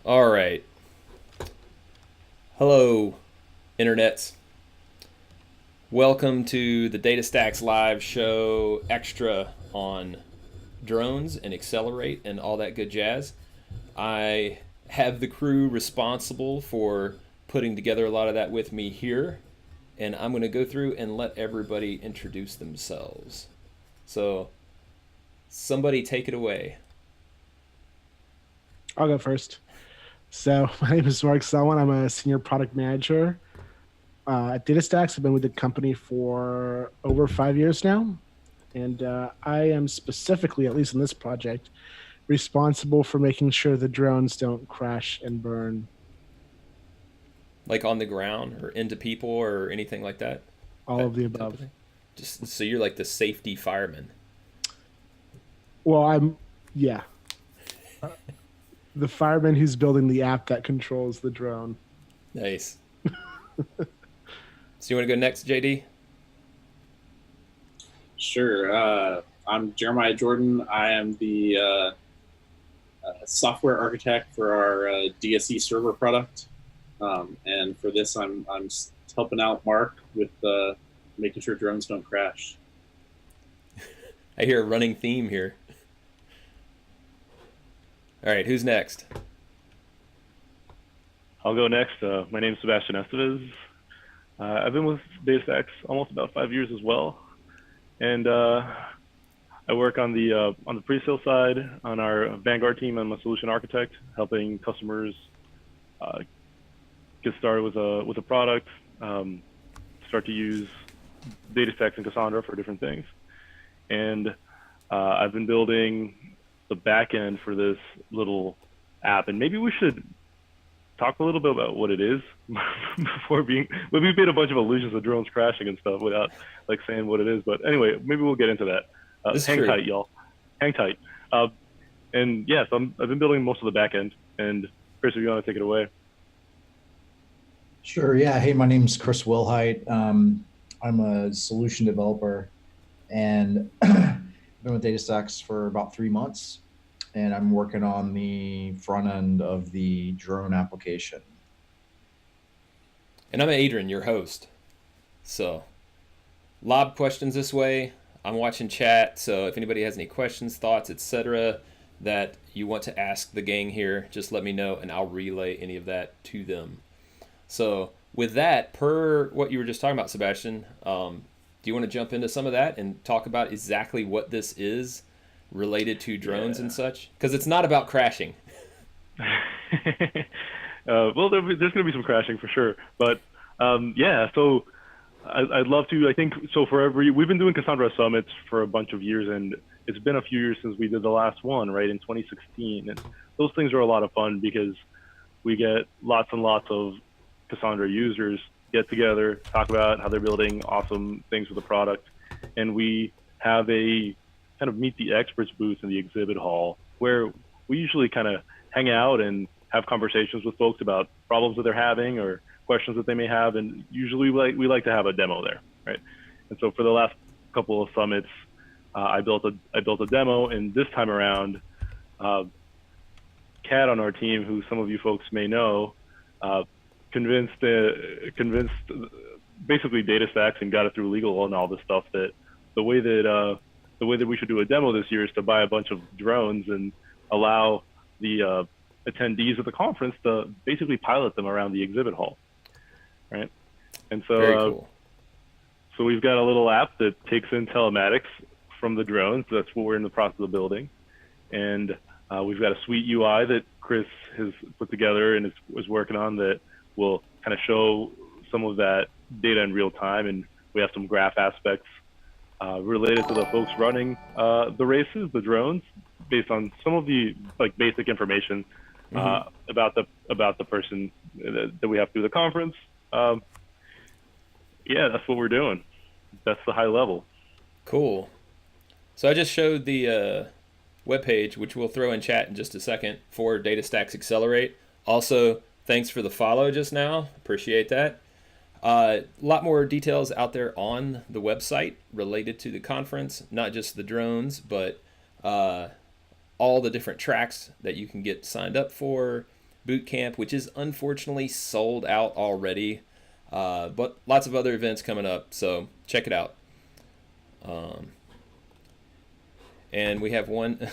All right. Hello, internets. Welcome to the DataStax live show extra on drones and accelerate and all that good jazz. I have the crew responsible for putting together a lot of that with me here, and I'm going to go through and let everybody introduce themselves. So, somebody take it away. I'll go first. So my name is Mark Selwyn. I'm a senior product manager at DataStax. I've been with the company for over 5 years now, and I am specifically, at least in this project, responsible for making sure the drones don't crash and burn. Like on the ground or into people or anything like that? All That of the type of above. thing? Just so you're like the safety fireman. Well, yeah, uh, the fireman who's building the app that controls the drone. Nice. So you want to go next, JD? Sure. I'm Jeremiah Jordan. I am the software architect for our DSE server product, and for this, I'm helping out Mark with making sure drones don't crash. I hear a running theme here. All right, who's next? I'll go next. My name is Sebastian Estevez. I've been with DataStax almost about 5 years as well, and I work on the pre-sale side on our Vanguard team. I'm a solution architect, helping customers uh, get started with a product, start to use DataStax and Cassandra for different things, and I've been building the back end for this little app, and maybe we should talk a little bit about what it is before being. We've made a bunch of allusions to drones crashing and stuff without like saying what it is. But anyway, maybe we'll get into that. This is Hang true. tight, y'all. Hang tight. And yeah, so I've been building most of the back end. And Chris, if you want to take it away. Sure. Yeah. Hey, my name's Chris Wilhite. I'm a solution developer and been with DataStax for about 3 months. And I'm working on the front end of the drone application. And I'm Adrian, your host. So, lob questions this way. I'm watching chat, so if anybody has any questions, thoughts, etc., that you want to ask the gang here, just let me know and I'll relay any of that to them. So, with that, per what you were just talking about, Sebastian, do you want to jump into some of that and talk about exactly what this is related to drones and Yeah. such? Because it's not about crashing. Well, there's going to be some crashing for sure. But yeah, so I'd love to. I think so. We've been doing Cassandra summits for a bunch of years, and it's been a few years since we did the last one, right, in 2016. And those things are a lot of fun because we get lots and lots of Cassandra users get together, talk about how they're building awesome things with the product, and we have a kind of meet the experts booth in the exhibit hall where we usually kind of hang out and have conversations with folks about problems that they're having or questions that they may have, and usually we like to have a demo there, right? And so for the last couple of summits, I built a demo, and this time around, uh, Kat on our team, who some of you folks may know, uh, convinced basically DataStax and got it through legal and all this stuff that the way that the way that we should do a demo this year is to buy a bunch of drones and allow the attendees of the conference to basically pilot them around the exhibit hall, right? And Very so cool. so we've got a little app that takes in telematics from the drones. That's what we're in the process of building, and we've got a sweet UI that Chris has put together and is working on that will kind of show some of that data in real time, and we have some graph aspects related to the folks running the races, the drones, based on some of the like basic information about the person that we have through the conference. Um, yeah, that's what we're doing. That's the high level. Cool. So I just showed the webpage, which we'll throw in chat in just a second, for DataStax Accelerate. Also, thanks for the follow just now. Appreciate that. A lot more details out there on the website related to the conference, not just the drones, but all the different tracks that you can get signed up for, Bootcamp, which is unfortunately sold out already. But lots of other events coming up, so check it out. And we have one.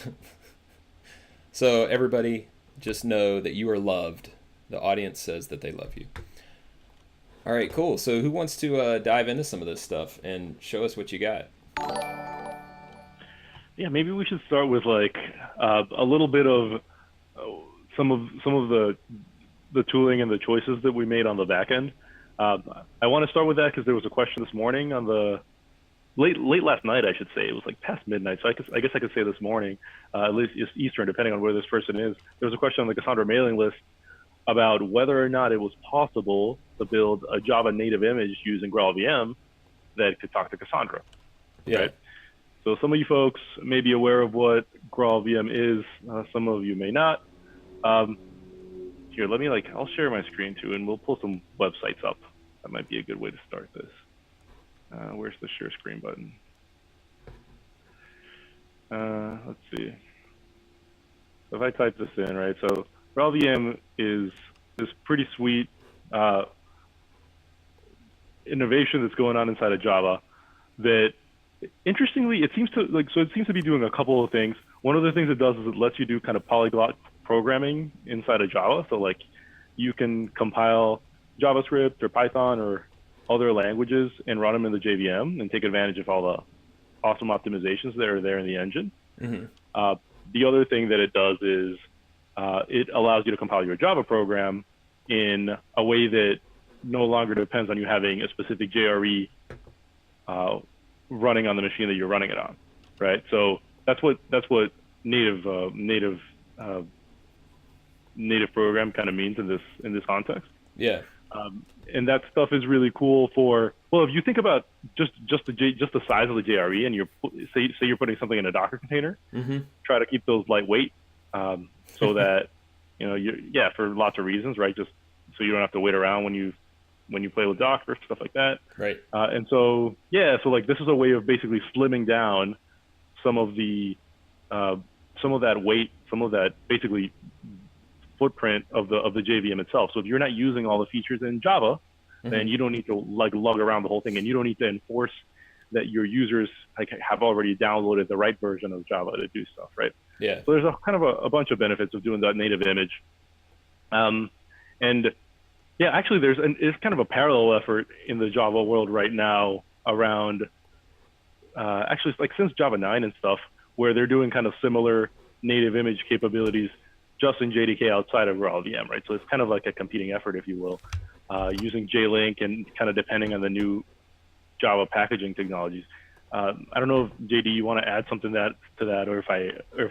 So everybody, just know that you are loved. The audience says that they love you. All right, cool. So who wants to dive into some of this stuff and show us what you got? Yeah, maybe we should start with like a little bit of some of the tooling and the choices that we made on the back end. I want to start with that because there was a question this morning on the late last night, I should say. It was like past midnight, so I guess I could say this morning, at least it's Eastern, depending on where this person is. There was a question on the Cassandra mailing list about whether or not it was possible to build a Java native image using GraalVM that could talk to Cassandra. Yeah. Right? So some of you folks may be aware of what GraalVM is. Some of you may not. Here, I'll share my screen too, and we'll pull some websites up. That might be a good way to start this. Where's the share screen button? Let's see. So if I type this in, right? So GraalVM is this pretty sweet innovation that's going on inside of Java that, interestingly, it seems to be doing a couple of things. One of the things it does is it lets you do kind of polyglot programming inside of Java. So like you can compile JavaScript or Python or other languages and run them in the JVM and take advantage of all the awesome optimizations that are there in the engine. Mm-hmm. The other thing that it does is it allows you to compile your Java program in a way that no longer depends on you having a specific JRE running on the machine that you're running it on, right? So that's what native program kind of means in this context. Yeah. And that stuff is really cool for, well, if you think about just the size of the JRE, and say you're putting something in a Docker container, mm-hmm. try to keep those lightweight, so that for lots of reasons, right? Just so you don't have to wait around when you play with Docker, stuff like that. Right. And so like this is a way of basically slimming down some of that weight, some of that basically footprint of the JVM itself. So if you're not using all the features in Java, mm-hmm. then you don't need to lug around the whole thing, and you don't need to enforce that your users have already downloaded the right version of Java to do stuff, right? Yeah. So there's a bunch of benefits of doing that native image. And yeah, actually it's kind of a parallel effort in the Java world right now around actually like since Java 9 and stuff, where they're doing kind of similar native image capabilities just in JDK outside of GraalVM, right? So it's kind of like a competing effort, if you will, using JLink and kind of depending on the new Java packaging technologies. I don't know if JD, you want to add something to that, or if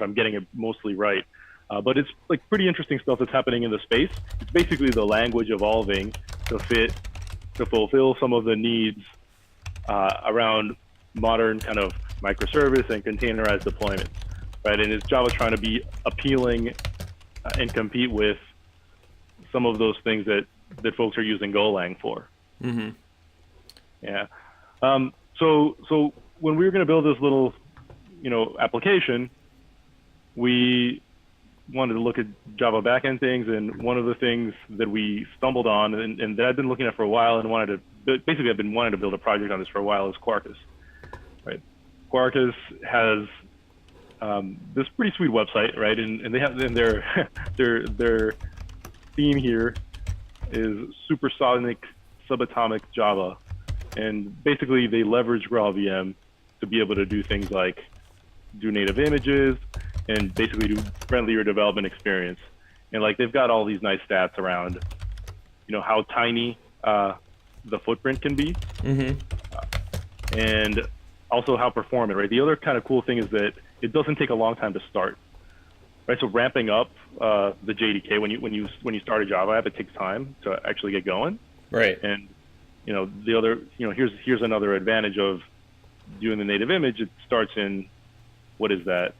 I'm getting it mostly right. But it's like pretty interesting stuff that's happening in the space. It's basically the language evolving to fulfill some of the needs around modern kind of microservice and containerized deployments, right? And it's Java trying to be appealing and compete with some of those things that folks are using Golang for. Mm-hmm. Yeah. So when we were going to build this little, application, we wanted to look at Java backend things, and one of the things that we stumbled on and that I've been looking at for a while and I've been wanting to build a project on this for a while is Quarkus, right? Quarkus has this pretty sweet website, right? And they have their theme here is supersonic subatomic Java, and basically they leverage GraalVM to be able to do things like do native images and basically do friendlier development experience. And like they've got all these nice stats around, how tiny the footprint can be, mm-hmm. And also how performant, right? The other kind of cool thing is that it doesn't take a long time to start, right? So ramping up the JDK when you start a Java app, it takes time to actually get going, right? And the other, here's another advantage of doing the native image. It starts in, what is that?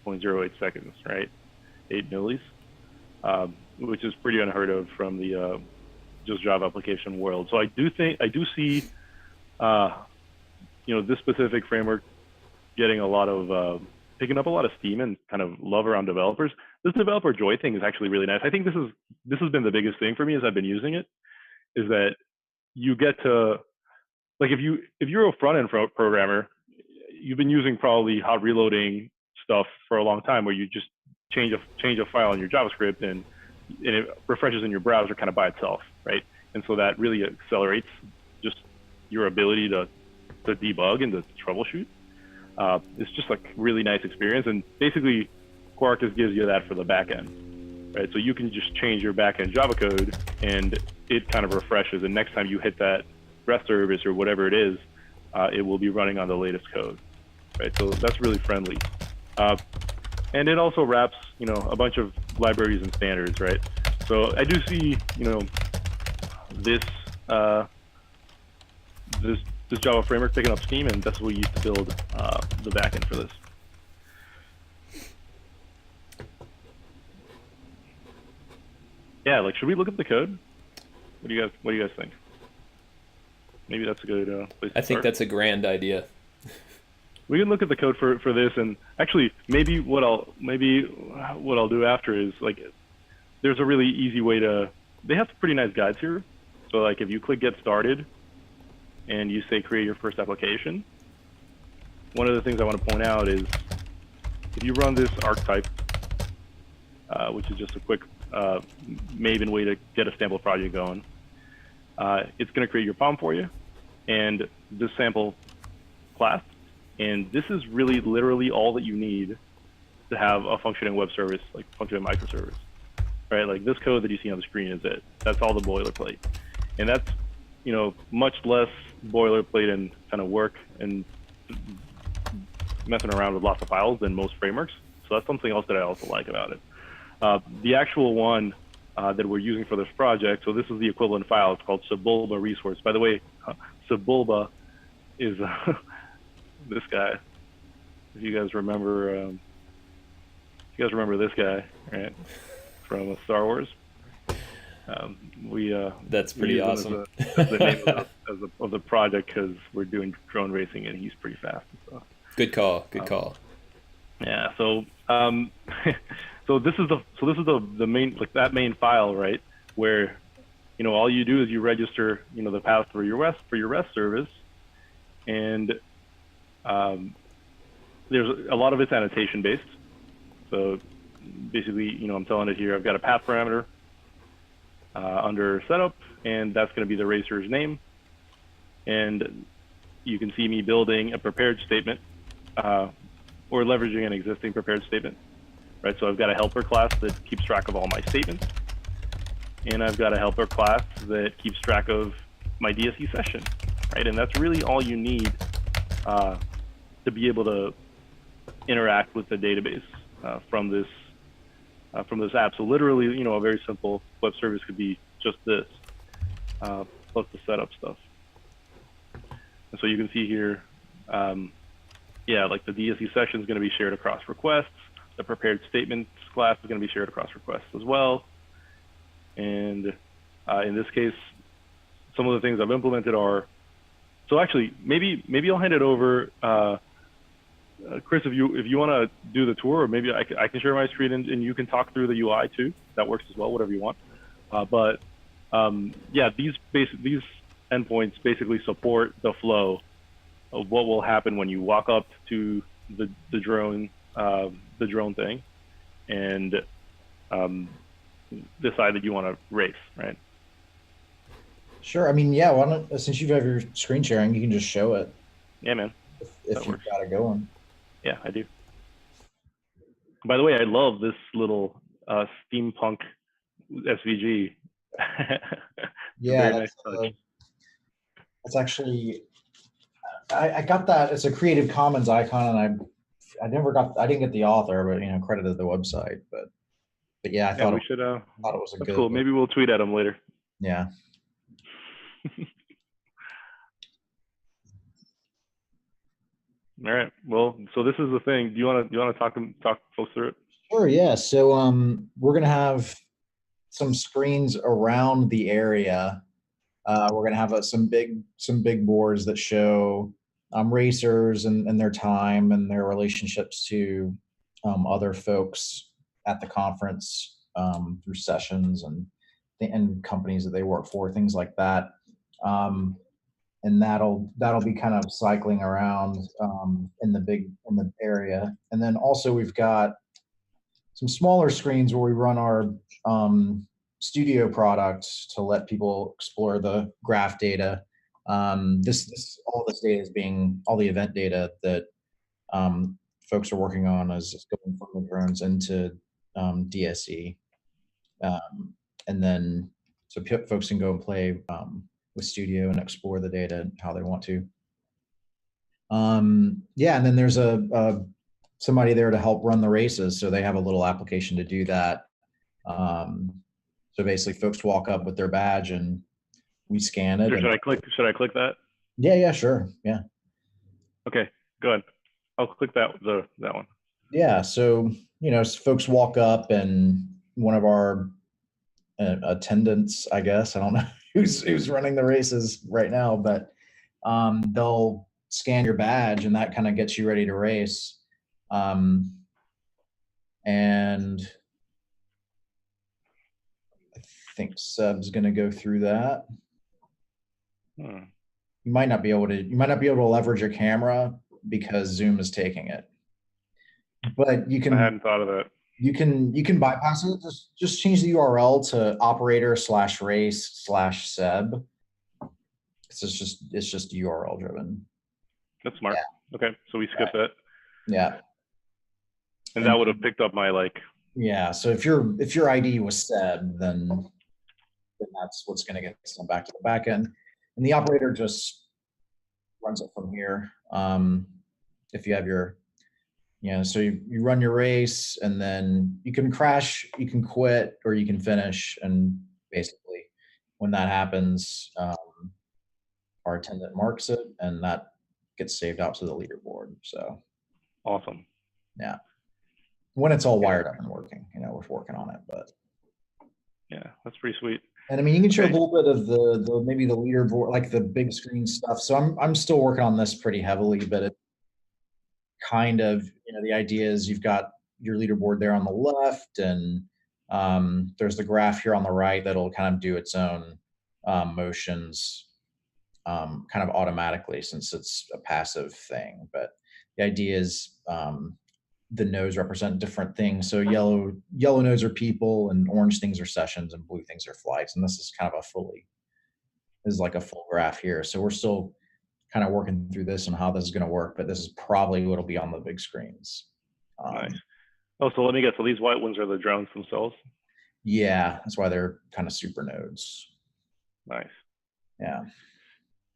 0.08 seconds, right? 8 millis, which is pretty unheard of from the just Java application world. So I do see, this specific framework getting a lot of picking up a lot of steam and kind of love around developers. This developer joy thing is actually really nice. I think this has been the biggest thing for me as I've been using it, is that you get to, like, if you're a front end programmer, you've been using probably hot reloading stuff for a long time, where you just change a file in your JavaScript and it refreshes in your browser kind of by itself, right? And so that really accelerates just your ability to debug and to troubleshoot. It's just like really nice experience, and basically Quarkus gives you that for the backend, right? So you can just change your backend Java code and it kind of refreshes, and next time you hit that REST service or whatever it is, it will be running on the latest code, right? So that's really friendly. And it also wraps, a bunch of libraries and standards, right? So I do see, this Java framework picking up steam, and that's what we used to build the backend for this. Yeah, like, should we look at the code? What do you guys think? Maybe that's a good place to I think start. that's a grand idea. We can look at the code for this, and actually maybe what I'll do after is, like, there's a really easy way to. They have pretty nice guides here. So, like, if you click Get Started, and you say create your first application, one of the things I want to point out is if you run this archetype, which is just a quick Maven way to get a sample project going, it's going to create your POM for you and this sample class. And this is really literally all that you need to have a functioning web service, like functioning microservice, right? Like, this code that you see on the screen is it. That's all the boilerplate. And that's, much less boilerplate and kind of work and messing around with lots of files than most frameworks. So that's something else that I also like about it. The actual one that we're using for this project, so this is the equivalent file. It's called Sebulba resource. By the way, Sebulba is this guy. If you guys remember, this guy, right, from Star Wars. That's pretty awesome. As the name of the project, because we're doing drone racing and he's pretty fast. So. Good call. Good call. Yeah. So so this is the main, like, that main file, right? Where all you do is you register the path for your REST service, and there's a lot of it's annotation based. So basically, I'm telling it here, I've got a path parameter under setup, and that's going to be the racer's name. And you can see me building a prepared statement or leveraging an existing prepared statement, right? So I've got a helper class that keeps track of all my statements, and I've got a helper class that keeps track of my DSE session, right? And that's really all you need to be able to interact with the database from this app. So literally, a very simple web service could be just this, plus the setup stuff. And so you can see here, like, the DSE session is going to be shared across requests. The prepared statements class is going to be shared across requests as well. And in this case, some of the things I've implemented are, so actually, maybe I'll hand it over. Chris, if you want to do the tour, or maybe I can share my screen and you can talk through the UI too. That works as well, whatever you want. These endpoints basically support the flow of what will happen when you walk up to the drone thing and decide that you want to race, right? Sure. I mean, yeah. Why don't, since you have your screen sharing, you can just show it. Yeah, man. If you've got it going. Yeah, I do. By the way, I love this little steampunk SVG. Yeah, Very nice touch. That's actually, I got that. It's a Creative Commons icon, and I didn't get the author, but credited the website. But yeah, I thought we it should. thought it was a That's good. Cool. Maybe we'll tweet at him later. Yeah. All right. Well, so this is the thing. Do you want to talk folks through it? Sure. Yeah. So we're gonna have some screens around the area. We're gonna have some big boards that show racers and their time and their relationships to other folks at the conference through sessions and companies that they work for, things like that. And that'll be kind of cycling around in the area. And then also we've got some smaller screens where we run our studio product to let people explore the graph data. This all this data is being all the event data that folks are working on is going from the drones into DSE, and then so folks can go and play with studio and explore the data how they want to. Yeah, and then there's somebody there to help run the races, so they have a little application to do that. So basically, folks walk up with their badge and we scan it. Should I click that? Yeah, sure. Yeah. Okay, go ahead. I'll click that one. Yeah, so folks walk up and one of our attendants, I guess, I don't know who's running the races right now, but they'll scan your badge and that kind of gets you ready to race. And I think Seb's going to go through that. You might not be able to leverage your camera because Zoom is taking it, but you can. I hadn't thought of that. You can bypass it. Just change the URL to operator/race/Seb. It's just URL driven. That's smart. Yeah. Okay, so we skip that. Yeah. And that would have picked up my like. Yeah. So if your ID was Seb, then that's what's going to get sent back to the back end, and the operator just runs it from here. If you have your, so you run your race, and then you can crash, you can quit, or you can finish, and basically, when that happens, our attendant marks it, and that gets saved out to the leaderboard. So awesome. Yeah. When it's all wired up and working, we're working on it, but yeah, that's pretty sweet. And I mean, you can show a little bit of the maybe the leaderboard, like the big screen stuff. So I'm still working on this pretty heavily, but it kind of, the idea is you've got your leaderboard there on the left, and there's the graph here on the right that'll kind of do its own motions kind of automatically, since it's a passive thing. But the idea is the nodes represent different things. So yellow nodes are people, and orange things are sessions, and blue things are flights. And this is kind of like a full graph here. So we're still kind of working through this and how this is going to work, but this is probably what'll be on the big screens. Nice. Oh, so let me guess. So these white ones are the drones themselves? Yeah, that's why they're kind of super nodes. Nice. Yeah.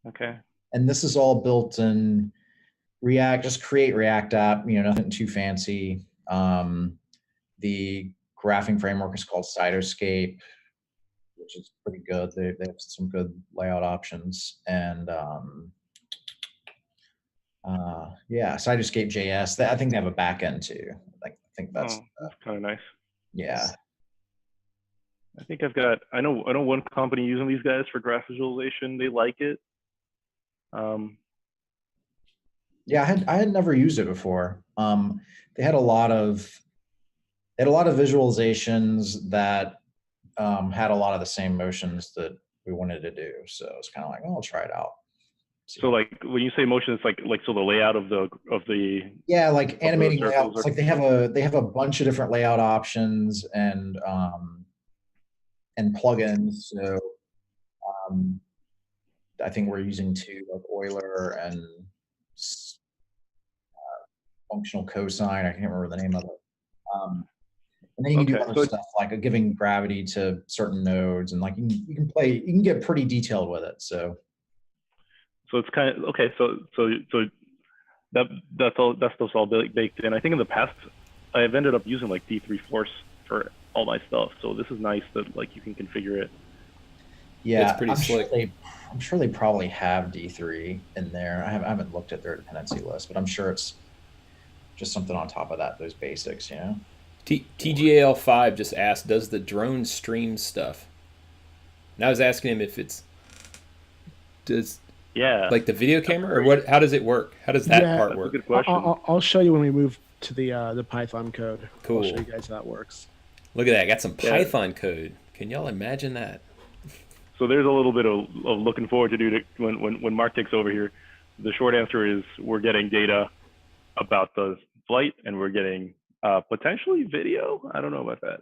Okay. And this is all built in React, just create React app, nothing too fancy. The graphing framework is called Cytoscape, which is pretty good. They have some good layout options. And Cytoscape JS. I think they have a backend too. I think that's kind of nice. Yeah. I think I know one company using these guys for graph visualization. They like it. Yeah, I had never used it before. They had a lot of visualizations that had a lot of the same motions that we wanted to do. So it's kind of like, I'll try it out. So like when you say motion, it's like so the layout of the yeah, like animating layouts. Like they have a bunch of different layout options and plugins. So I think we're using two, like Euler and functional cosine. I can't remember the name of it. And then you can do other stuff like giving gravity to certain nodes, and like you can get pretty detailed with it. So it's kind of okay. So that's all baked in. I think in the past I've ended up using like D3 Force for all my stuff. So this is nice that like you can configure it. Yeah, it's pretty slick. I'm sure they probably have D3 in there. I haven't looked at their dependency list, but I'm sure it's just something on top of that, those basics, TGAL5 just asked, does the drone stream stuff? And I was asking him if it's Yeah, Like the video that's camera, or great. what? How does it work? How does that Yeah, part That's a work? good question. I'll show you when we move to the Python code. I'll show Cool. you guys how that works. Look at that. I got some Yeah. Python code. Can y'all imagine that? So there's a little bit of looking forward to do to, when Mark takes over here. The short answer is we're getting data about the flight, and we're getting potentially video. I don't know about that.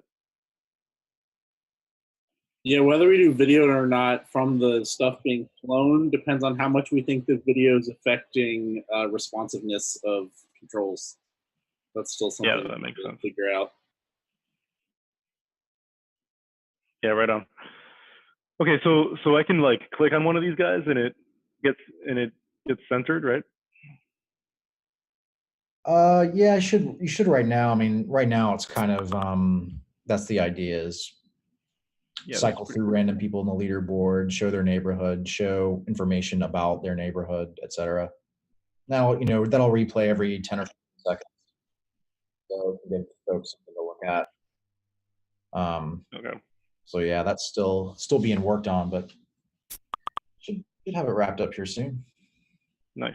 Yeah, whether we do video or not from the stuff being flown depends on how much we think the video is affecting responsiveness of controls. That's still Yeah, something that makes to sense. figure out. Yeah, right on. Okay, so I can like click on one of these guys and it gets centered, right? Yeah, you should right now. I mean, right now it's kind of that's the idea is Yeah, that's cycle pretty through cool. random people in the leaderboard, show their neighborhood, show information about their neighborhood, etc. Now, that'll replay every 10 or 15 seconds. So to give folks something to look at. Okay, So yeah, that's still being worked on, but should have it wrapped up here soon. nice,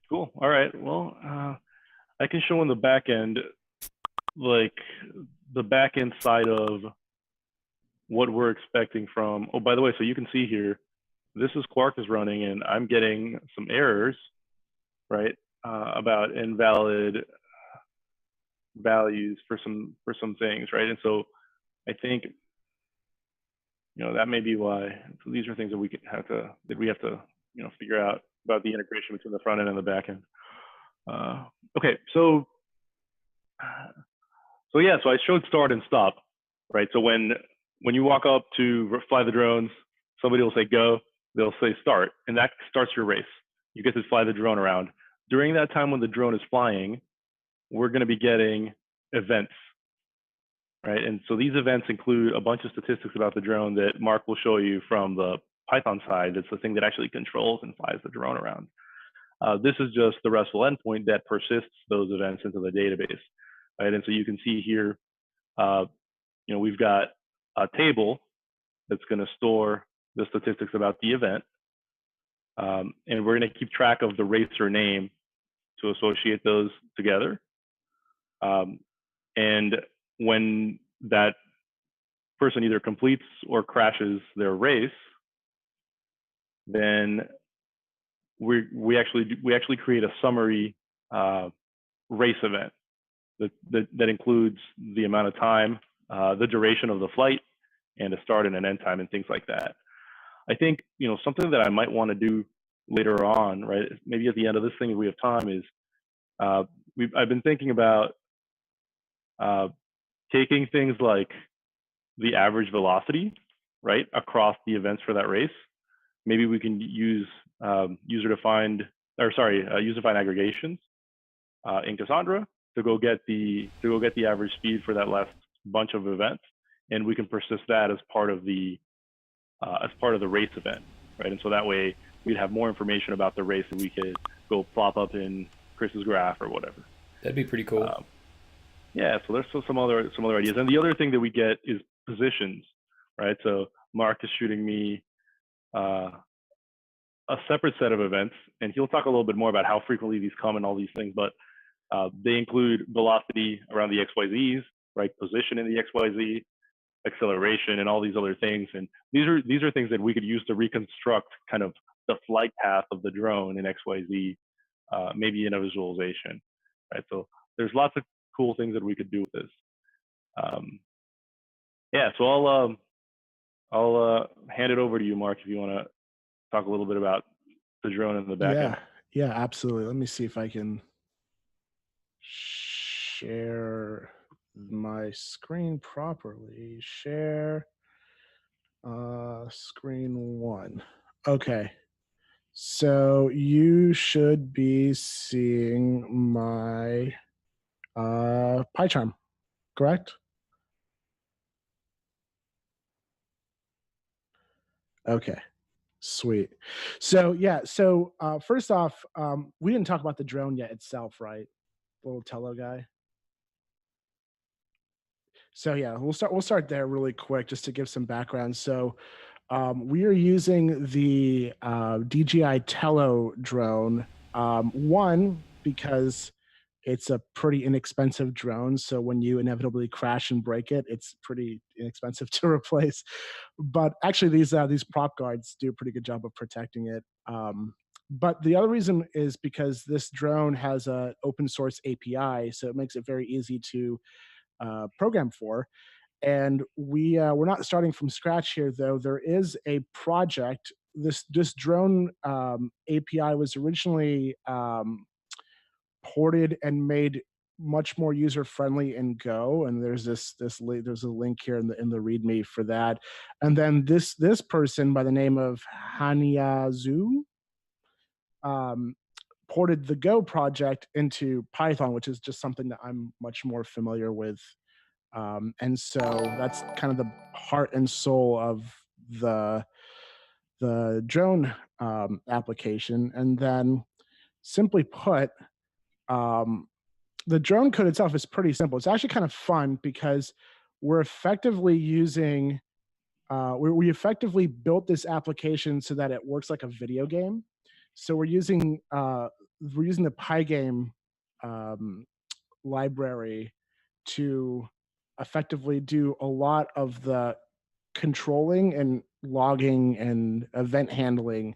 cool. All right, well, I can show on the back end, like the back end side of what we're expecting from. Oh, by the way, so you can see here, this is Quark is running, and I'm getting some errors, right, about invalid values for some things, right? And so I think that may be why. So these are things that we have to figure out about the integration between the front end and the back end. Okay, so yeah, so I showed start and stop, right? So when you walk up to fly the drones, somebody will say go, they'll say start, and that starts your race. You get to fly the drone around. During that time when the drone is flying, we're going to be getting events, right? And so these events include a bunch of statistics about the drone that Mark will show you from the Python side. That's the thing that actually controls and flies the drone around. This is just the RESTful endpoint that persists those events into the database, right? And so you can see here, we've got a table that's going to store the statistics about the event. And we're going to keep track of the racer name to associate those together. And when that person either completes or crashes their race, then we actually create a summary race event that includes the amount of time, the duration of the flight, and a start and an end time and things like that. I think something that I might want to do later on, right? Maybe at the end of this thing, if we have time, is I've been thinking about taking things like the average velocity, right, across the events for that race. Maybe we can use user-defined aggregations in Cassandra to go get the average speed for that last bunch of events, and we can persist that as part of the race event, right? And so that way we'd have more information about the race that we could go plop up in Chris's graph or whatever. That'd be pretty cool. Yeah, so there's still some other ideas, and the other thing that we get is positions, right? So Mark is shooting me a separate set of events, and he'll talk a little bit more about how frequently these come and all these things, but they include velocity around the XYZs, right? Position in the XYZ, acceleration, and all these other things. And these are things that we could use to reconstruct kind of the flight path of the drone in XYZ, maybe in a visualization, right? So there's lots of cool things that we could do with this. Yeah, so I'll hand it over to you, Mark, if you want to talk a little bit about the drone in the back end. Yeah, absolutely. Let me see if I can share my screen properly. Share screen 1. Okay. So you should be seeing my PyCharm, correct? Okay. Sweet. So yeah, first off, we didn't talk about the drone yet itself, right? Little Tello guy. So yeah, we'll start there really quick just to give some background. So We are using the DJI Tello drone. One, because it's a pretty inexpensive drone. So when you inevitably crash and break it, it's pretty inexpensive to replace. But actually, these prop guards do a pretty good job of protecting it. But the other reason is because this drone has a open source API, so it makes it very easy to program for. And we're not starting from scratch here, though. There is a project. This drone API was originally ported and made much more user friendly in Go. And there's there's a link here in the README for that. And then this person by the name of Hania Zhu ported the Go project into Python, which is just something that I'm much more familiar with. And so that's kind of the heart and soul of the drone application. And then, simply put, the drone code itself is pretty simple. It's actually kind of fun because we're effectively using we effectively built this application so that it works like a video game. So we're using the Pygame library to effectively do a lot of the controlling and logging and event handling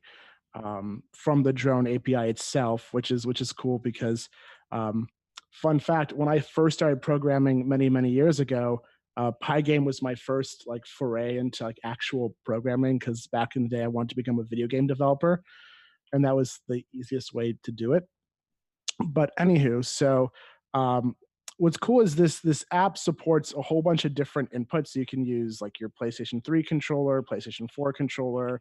from the drone API itself, which is cool because fun fact, when I first started programming many years ago, Pygame was my first like foray into like actual programming, because back in the day I wanted to become a video game developer, and that was the easiest way to do it. But anywho, so what's cool is this app supports a whole bunch of different inputs. So you can use like your PlayStation 3 controller, PlayStation 4 controller.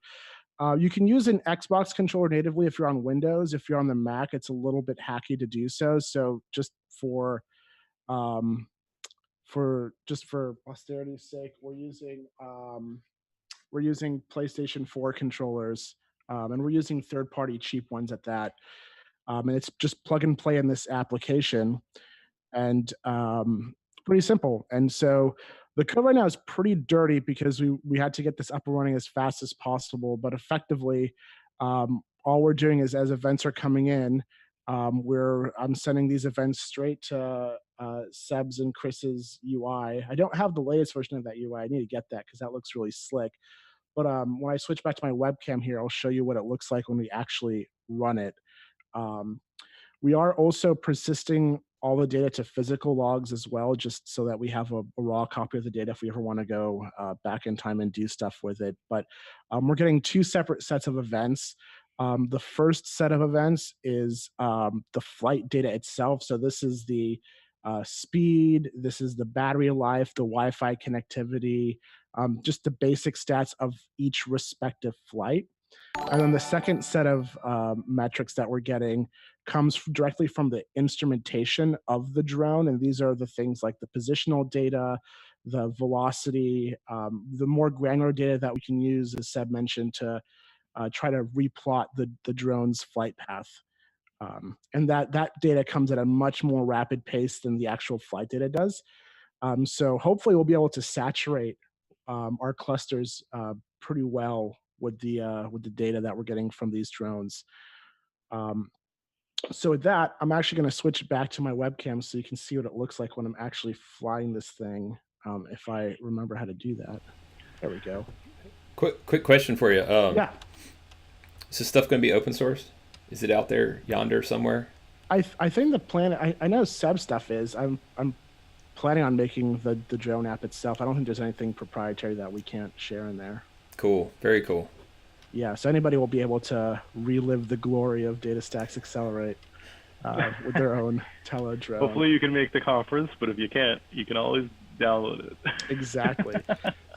You can use an Xbox controller natively if you're on Windows. If you're on the Mac, it's a little bit hacky to do so. So just for posterity's sake, we're using PlayStation 4 controllers, and we're using third-party cheap ones at that. And it's just plug and play in this application, and pretty simple. And so the code right now is pretty dirty because we had to get this up and running as fast as possible. But effectively, all we're doing is, as events are coming in, I'm sending these events straight to Seb's and Chris's UI. I don't have the latest version of that UI. I need to get that because that looks really slick. But when I switch back to my webcam here, I'll show you what it looks like when we actually run it. We are also persisting all the data to physical logs as well, just so that we have a raw copy of the data if we ever want to go back in time and do stuff with it. But we're getting two separate sets of events. The first set of events is the flight data itself. So this is the speed, this is the battery life, the Wi-Fi connectivity, just the basic stats of each respective flight. And then the second set of metrics that we're getting comes directly from the instrumentation of the drone. And these are the things like the positional data, the velocity, the more granular data that we can use, as Seb mentioned, to try to replot the drone's flight path. And that data comes at a much more rapid pace than the actual flight data does. So hopefully we'll be able to saturate our clusters pretty well with the data that we're getting from these drones. So with that, I'm actually going to switch back to my webcam so you can see what it looks like when I'm actually flying this thing, if I remember how to do that. There we go. Quick question for you. Yeah. Is this stuff going to be open source? Is it out there yonder somewhere? I think the plan, I know Seb stuff is. I'm planning on making the drone app itself. I don't think there's anything proprietary that we can't share in there. Cool. Very cool. Yeah, so anybody will be able to relive the glory of DataStax Accelerate with their own Tello drone. Hopefully you can make the conference, but if you can't, you can always download it. Exactly.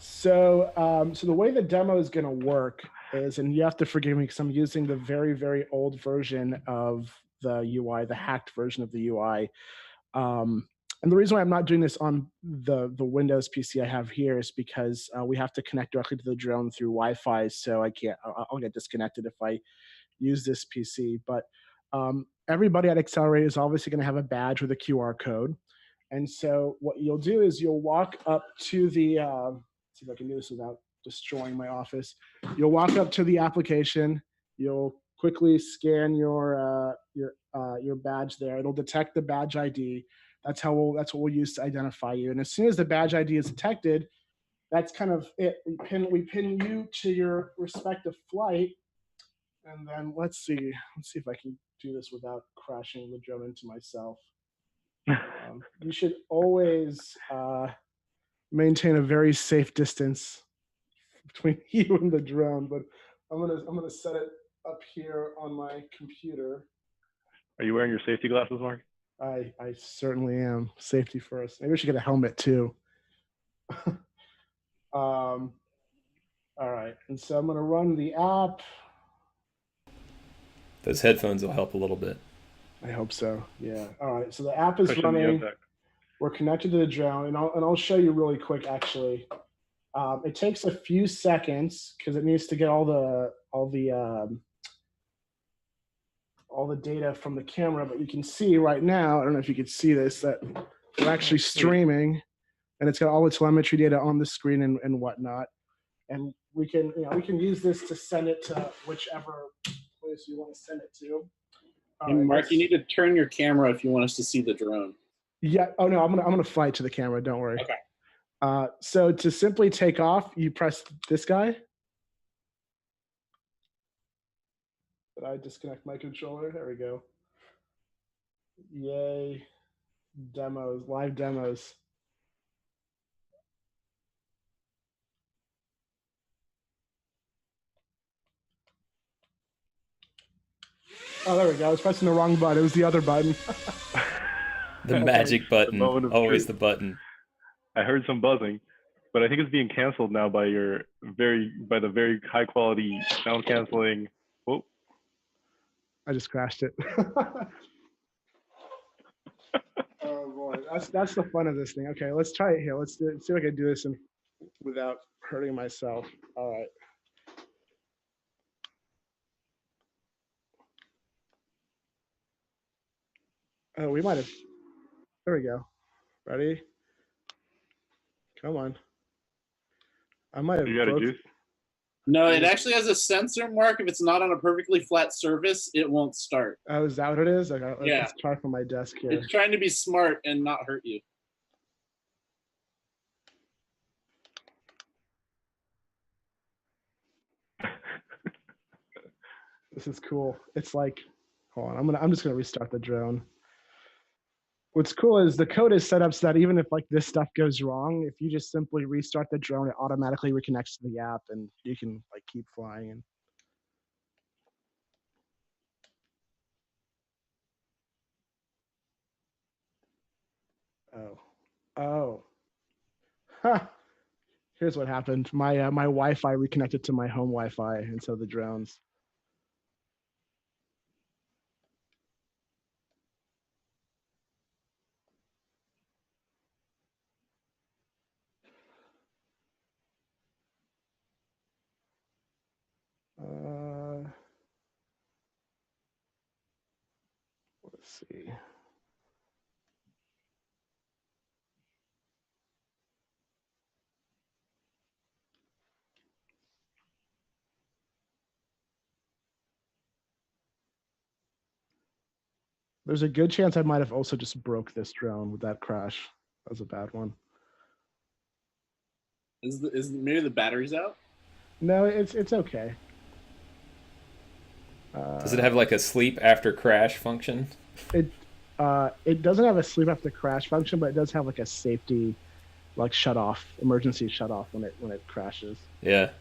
So the way the demo is going to work is, and you have to forgive me because I'm using the very, very old version of the UI, the hacked version of the UI. And the reason why I'm not doing this on the Windows PC I have here is because we have to connect directly to the drone through Wi-Fi. So I'll get disconnected if I use this PC. But everybody at Accelerate is obviously going to have a badge with a QR code. And so what you'll do is you'll walk up to the, see if I can do this without destroying my office. You'll walk up to the application. You'll quickly scan your badge there. It'll detect the badge ID. That's what we'll use to identify you. And as soon as the badge ID is detected, that's kind of it. We pin you to your respective flight, and then let's see if I can do this without crashing the drone into myself. You should always maintain a very safe distance between you and the drone, but I'm gonna set it up here on my computer. Are you wearing your safety glasses, Mark? I certainly am. Safety first. Maybe I should get a helmet too. All right, and so I'm gonna run the app. Those headphones will help a little bit. I hope so. Yeah. All right. So the app is Especially running. the We're connected to the drone, and I'll show you really quick. Actually, it takes a few seconds because it needs to get all the data from the camera. But you can see right now. I don't know if you can see this, that we're actually streaming, and it's got all the telemetry data on the screen and whatnot. And we can use this to send it to whichever place you want to send it to. And Mark, you need to turn your camera if you want us to see the drone. Yeah. Oh no, I'm gonna fly it to the camera. Don't worry. Okay. So to simply take off, you press this guy. Did I disconnect my controller? There we go. Yay. Demos, live demos. Oh, there we go. I was pressing the wrong button. It was the other button. The magic button, always truth. the button. I heard some buzzing, but I think it's being canceled now by the very high quality sound canceling. Whoa. I just crashed it. Oh boy, that's the fun of this thing. Okay, let's try it here. Let's see if I can do this without hurting myself. All right. Oh, we might have. There we go. Ready? Come on. I might have. You got a juice? No, it actually has a sensor, Mark. If it's not on a perfectly flat surface, it won't start. Oh, is that what it is? Okay, Yeah. let's try from my desk here. It's trying to be smart and not hurt you. This is cool. It's like, hold on. I'm just gonna restart the drone. What's cool is the code is set up so that even if like this stuff goes wrong, if you just simply restart the drone, it automatically reconnects to the app, and you can like keep flying. And oh, ha! Here's what happened. My Wi-Fi reconnected to my home Wi-Fi instead of the drones. Let's see. There's a good chance I might have also just broke this drone with that crash. That was a bad one. Is maybe the battery's out? No, it's okay. Does it have like a sleep after crash function? It doesn't have a sleep after crash function, but it does have like a safety, like shut off, emergency shut off when it crashes. Yeah.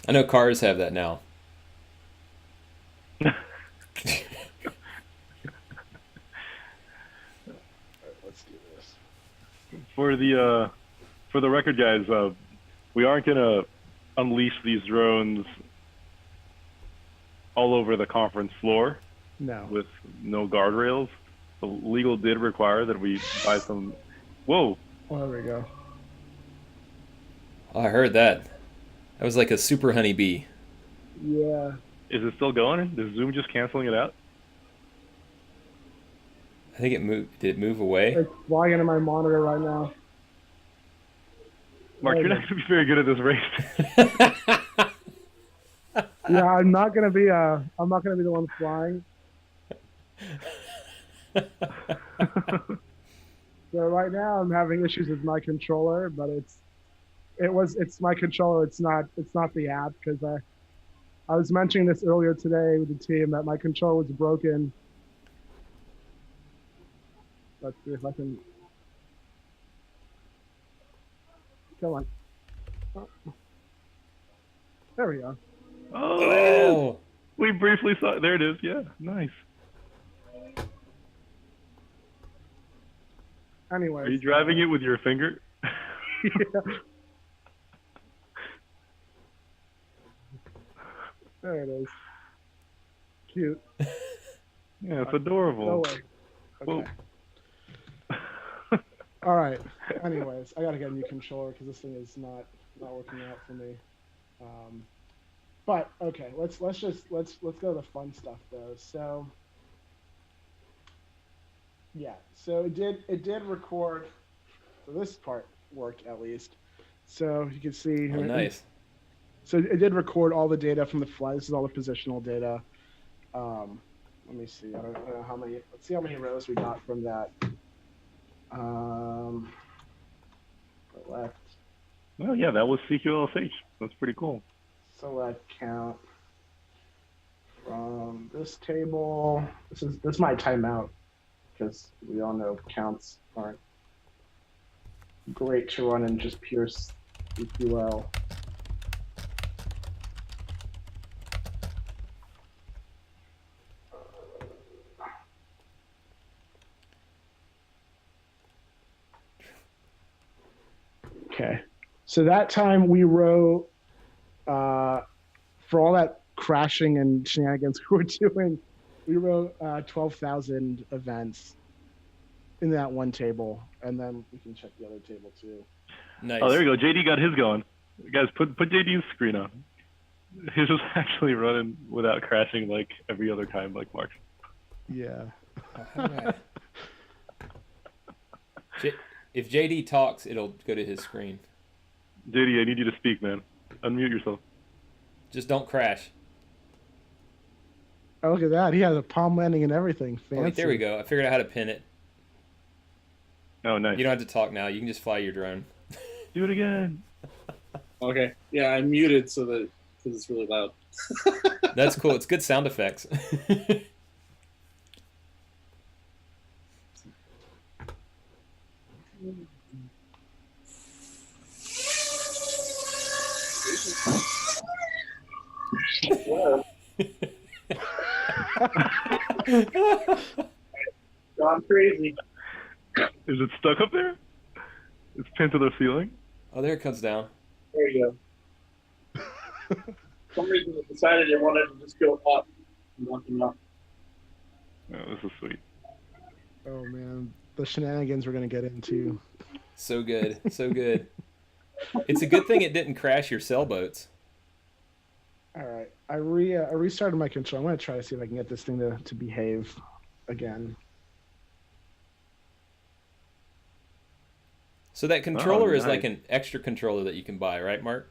I know cars have that now. Let's do this. For the record, guys, we aren't gonna unleash these drones all over the conference floor. No. With no guardrails. The legal did require that we buy some. Whoa. Oh, there we go. Oh, I heard that. That was like a super honeybee. Yeah. Is it still going? Is Zoom just canceling it out? I think it moved. Did it move away? It's flying into my monitor right now. Mark, There you're you not going to be very good at this race. Yeah, I'm not gonna be the one flying. So right now I'm having issues with my controller, but it's my controller. It's not the app because I was mentioning this earlier today with the team that my controller was broken. Let's see if I can. Come on. Oh, there we go. Oh, there it is. Oh, We briefly saw it. There it is. Yeah, nice. Anyways. Are you driving it with your finger? Yeah. There it is. Cute. Yeah, it's adorable. No way. Okay. All right. Anyways, I gotta get a new controller because this thing is not working out for me. But okay, let's go to the fun stuff though. So yeah, so it did record. So this part worked at least. So you can see. oh, nice. So it did record all the data from the flight. This is all the positional data. Let me see. I don't know how many. Let's see how many rows we got from that. Select. Well, yeah, that was CQLSH. That's pretty cool. Select count from this table. This might time out because we all know counts aren't great to run in just pure CQL. Okay, so that time we wrote for all that crashing and shenanigans we were doing, we wrote 12,000 events in that one table, and then we can check the other table too. Nice. Oh, there you go. JD got his going. Guys, put JD's screen on. His was actually running without crashing like every other time, like Mark. Yeah. If JD talks, it'll go to his screen. JD, I need you to speak, man. Unmute yourself. Just don't crash. Oh, look at that. He has a palm landing and everything. Fancy. Oh, wait, there we go. I figured out how to pin it. Oh, nice. You don't have to talk now. You can just fly your drone. Do it again. Okay. Yeah, I muted so that because it's really loud. That's cool. It's good sound effects. Gone crazy. Is it stuck up there? It's pinned to the ceiling? Oh, there it comes down. There you go. For some reason it decided it wanted to just go up. Nothing up. Oh, this is sweet. Oh man, the shenanigans we're gonna get into. So good. So good. It's a good thing it didn't crash your sailboats. All right, I restarted my control. I'm gonna try to see if I can get this thing to behave again. So that controller is nice. like an extra controller that you can buy, right, Mark?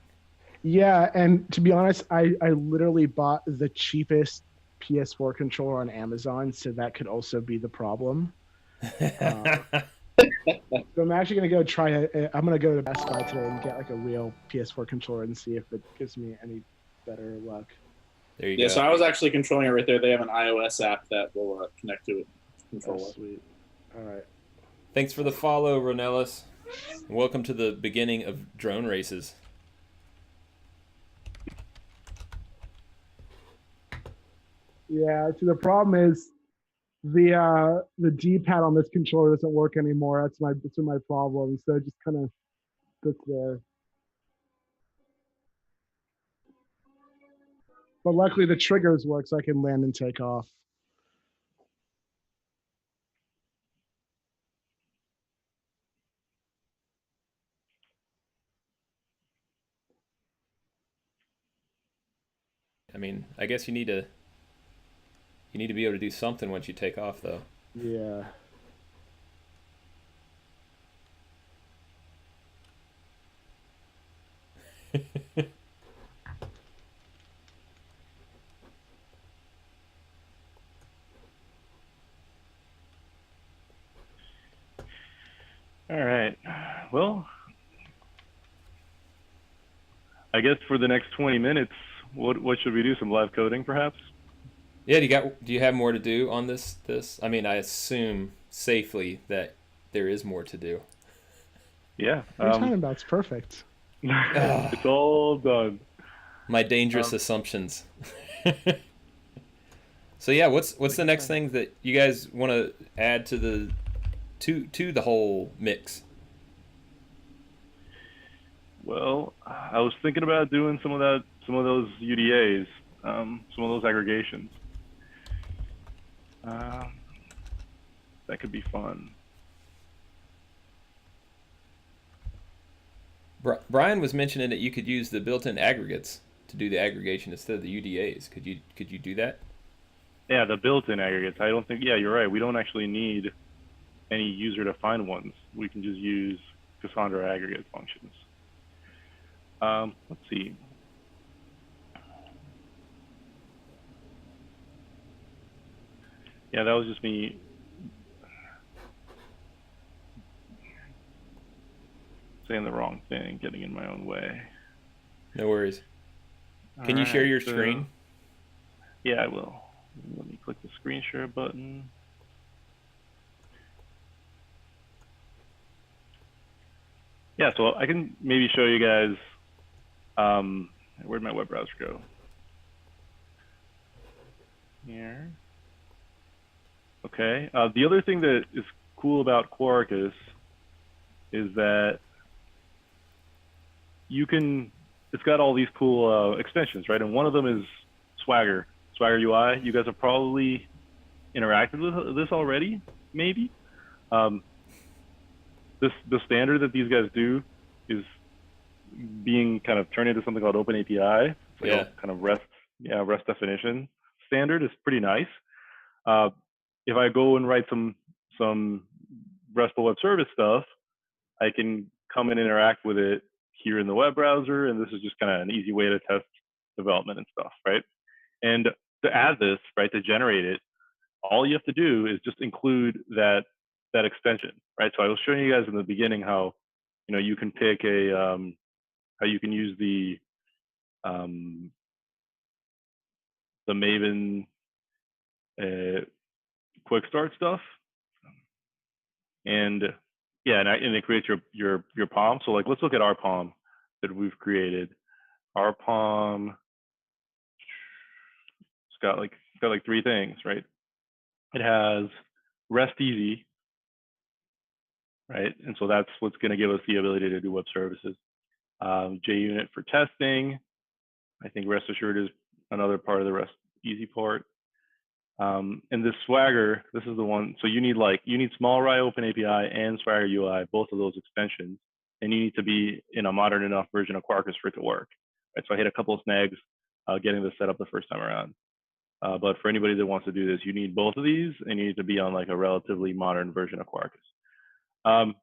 Yeah, and to be honest, I literally bought the cheapest PS4 controller on Amazon, so that could also be the problem. So I'm actually gonna go try it. I'm gonna go to Best Buy today and get like a real PS4 controller and see if it gives me any better luck. There you Yeah, go. so I was actually controlling it right there. They have an iOS app that will connect to it. Control Oh, it. sweet. All right. Thanks for the follow, Ronellis. Welcome to the beginning of drone races. Yeah. So the problem is the D-pad on this controller doesn't work anymore. That's my problem. So it just kind of sits there. But luckily the triggers work, so I can land and take off. I mean, I guess you need to be able to do something once you take off, though. Yeah. All right. Well, I guess for the next 20 minutes, what should we do? Some live coding, perhaps? Yeah, do you have more to do on this? I mean, I assume safely that there is more to do. Yeah. What are you talking about? It's perfect. It's all done. My dangerous assumptions. So yeah, what's the next thing that you guys want to add to the whole mix? Well, I was thinking about doing some of those UDAs, some of those aggregations. That could be fun. Brian was mentioning that you could use the built-in aggregates to do the aggregation instead of the UDAs. Could you do that? Yeah, the built-in aggregates. I don't think. Yeah, you're right. We don't actually need any user-defined ones. We can just use Cassandra aggregate functions. Let's see. Yeah, that was just me saying the wrong thing, getting in my own way. No worries. Can you share your screen? Yeah, I will. Let me click the screen share button. Yeah, so I can maybe show you guys, where'd my web browser go? Here. Okay, the other thing that is cool about Quarkus is that it's got all these cool extensions, right? And one of them is Swagger UI. You guys have probably interacted with this already, maybe. The standard that these guys do is being kind of turned into something called Open API. It's like a kind of REST definition standard. Is pretty nice. If I go and write some RESTful web service stuff, I can come and interact with it here in the web browser, and this is just kind of an easy way to test development and stuff, right? And to add this, right, to generate it, all you have to do is just include that extension, right? So I was showing you guys in the beginning how, you can pick how you can use the Maven quick start stuff, and yeah, and it creates your POM. So like, let's look at our POM that we've created. Our POM, it's got like three things, right? It has REST easy, right? And so that's what's going to give us the ability to do web services. JUnit for testing. I think rest assured is another part of the REST easy part. And this Swagger, this is the one. So you need SmallRye Open API and Swagger UI, both of those extensions, and you need to be in a modern enough version of Quarkus for it to work. Right? So I hit a couple of snags getting this set up the first time around. But for anybody that wants to do this, you need both of these, and you need to be on like a relatively modern version of Quarkus.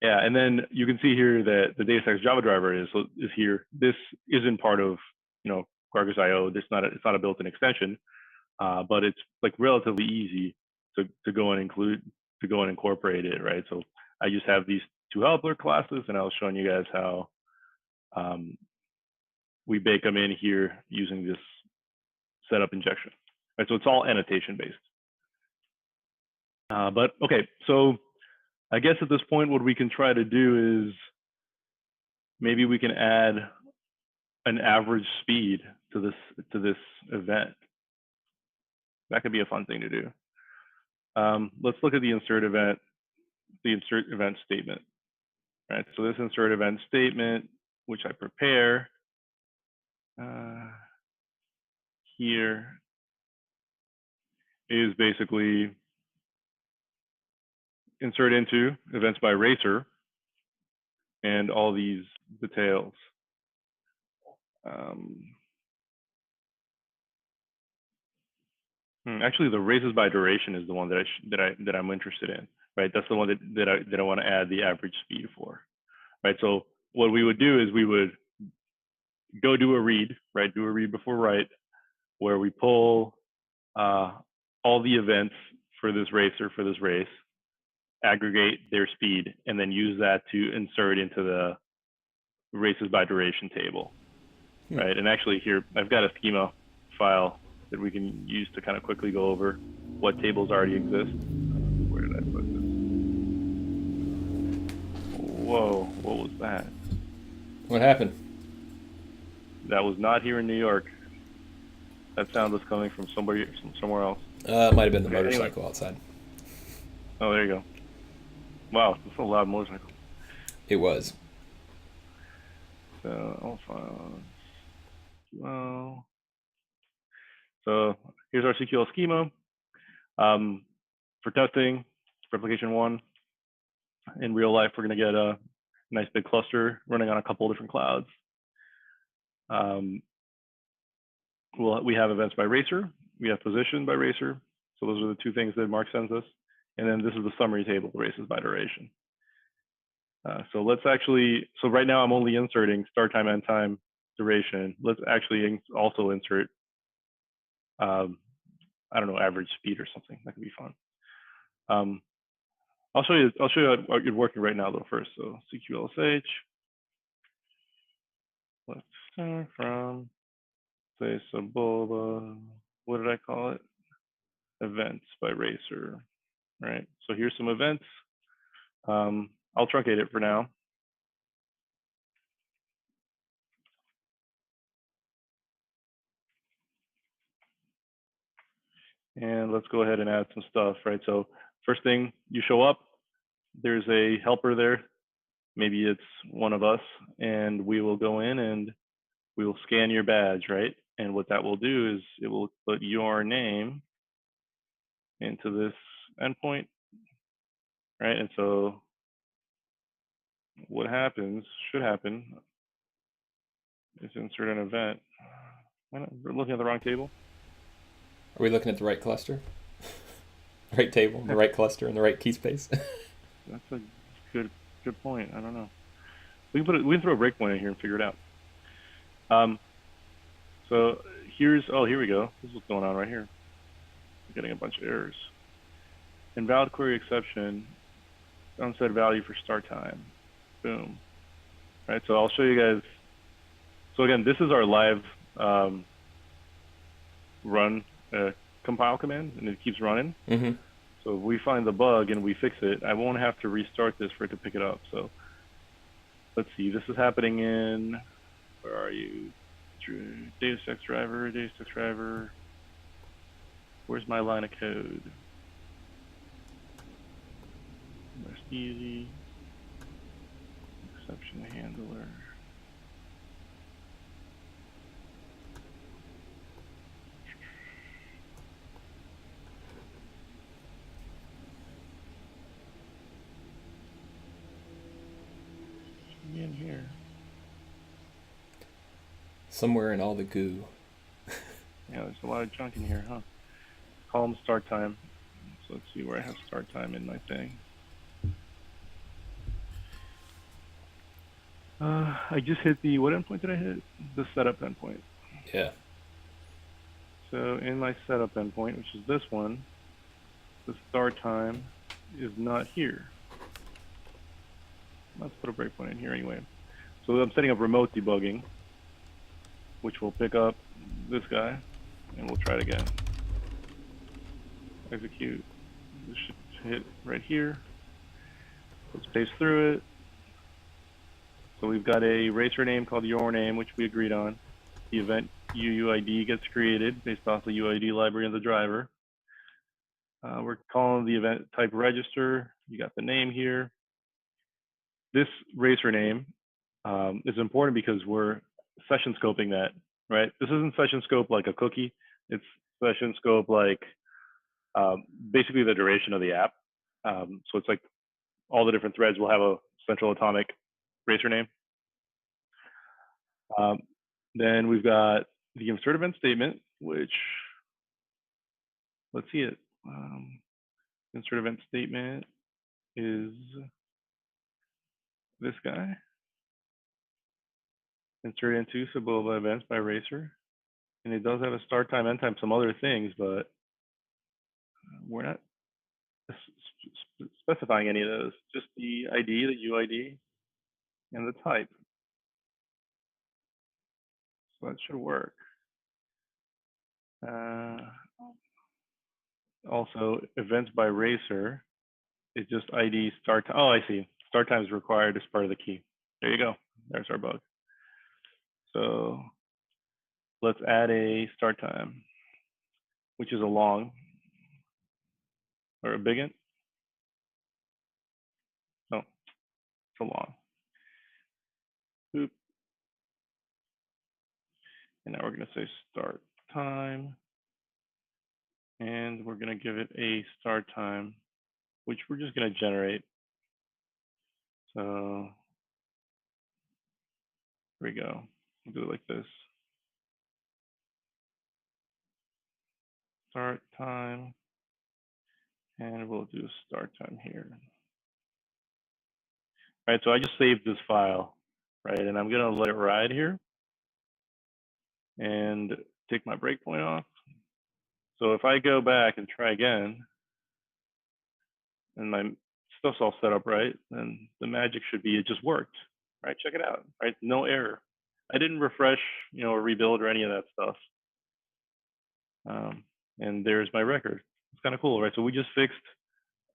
Yeah, and then you can see here that the DataStax Java driver is here. This isn't part of Quarkus IO. It's not a built-in extension, but it's like relatively easy to go and incorporate it, right? So I just have these two helper classes, and I was showing you guys how we bake them in here using this setup injection. Right, so it's all annotation based. But okay, so I guess at this point, what we can try to do is maybe we can add an average speed to this event. That could be a fun thing to do. Let's look at the insert event statement. Right, so this insert event statement, which I prepare here, is basically insert into events by racer and all these details. Actually, the races by duration is the one that I'm interested in, right? That's the one that I want to add the average speed for, right? So what we would do is we would go do a read, right? Do a read before write, where we pull all the events for this racer for this race, aggregate their speed, and then use that to insert into the races by duration table, right? And actually here, I've got a schema file that we can use to kind of quickly go over what tables already exist. Where did I put this? Whoa, what was that? What happened? That was not here in New York. That sound was coming from somewhere else. It might have been the Okay, motorcycle anyway. outside. Oh, there you go. Wow, that's a loud motorcycle. It was. So I'll file. Well, so here's our CQL schema. For testing, replication 1. In real life, we're going to get a nice big cluster running on a couple of different clouds. We have events by racer. We have position by racer. So those are the 2 things that Mark sends us. And then this is the summary table, races by duration. So let's actually, so right now I'm only inserting start time, end time, duration. Let's actually also insert, I don't know, average speed or something. That could be fun. I'll show you what you're working right now though first. So CQLSH. Let's start from, say, Sabola. What did I call it? Events by racer, right? So here's some events. I'll truncate it for now. And let's go ahead and add some stuff, right? So first thing, you show up, there's a helper there. Maybe it's one of us, and we will go in and we will scan your badge, right? And what that will do is it will put your name into this endpoint, right? And so what happens, should happen, is insert an event. We're looking at the wrong table. Are we looking at the right cluster? Right table, the right cluster, and the right key space? That's a good point. I don't know. We can throw a breakpoint in here and figure it out. So here's, oh, here we go. This is what's going on right here. We're getting a bunch of errors. Invalid query exception, unset value for start time. Boom. Right, so I'll show you guys. So again, this is our live run compile command, and it keeps running. Mm-hmm. So if we find the bug and we fix it, I won't have to restart this for it to pick it up. So let's see, this is happening in, where are you? DataStax driver. Where's my line of code? Rest easy. Exception handler. In here. Somewhere in all the goo. Yeah, there's a lot of junk in here, huh? Column start time. So let's see where I have start time in my thing. I just hit the, what endpoint did I hit? The setup endpoint. Yeah. So in my setup endpoint, which is this one, the start time is not here. Let's put a breakpoint in here anyway. So I'm setting up remote debugging, which will pick up this guy, and we'll try it again. Execute. This should hit right here. Let's paste through it. So we've got a racer name called your name, which we agreed on. The event UUID gets created based off the UID library of the driver. We're calling the event type register. You got the name here. This racer name is important because we're session scoping that, right? This isn't session scope like a cookie. It's session scope like basically the duration of the app. So it's like all the different threads will have a central atomic racer name. Then we've got the insert event statement, which, let's see it. Insert event statement is this guy. insert into Cibola events by racer. And it does have a start time, end time, some other things, but we're not specifying any of those, just the ID, the UID, and the type. So that should work. Also, events by racer is just ID start time. Oh, I see. Start time is required as part of the key. There you go. There's our bug. So let's add a start time, which is a long or a big int. No, it's a long. Boop. And now we're going to say start time. And we're going to give it a start time, which we're just going to generate. So here we go. We'll do it like this. Start time. And we'll do start time here. All right, so I just saved this file, right? And I'm going to let it ride here and take my breakpoint off. So if I go back and try again, and my stuff's all set up right, then the magic should be it just worked, right? Check it out, right? No error. I didn't refresh, or rebuild or any of that stuff. And there's my record. It's kind of cool, right? So we just fixed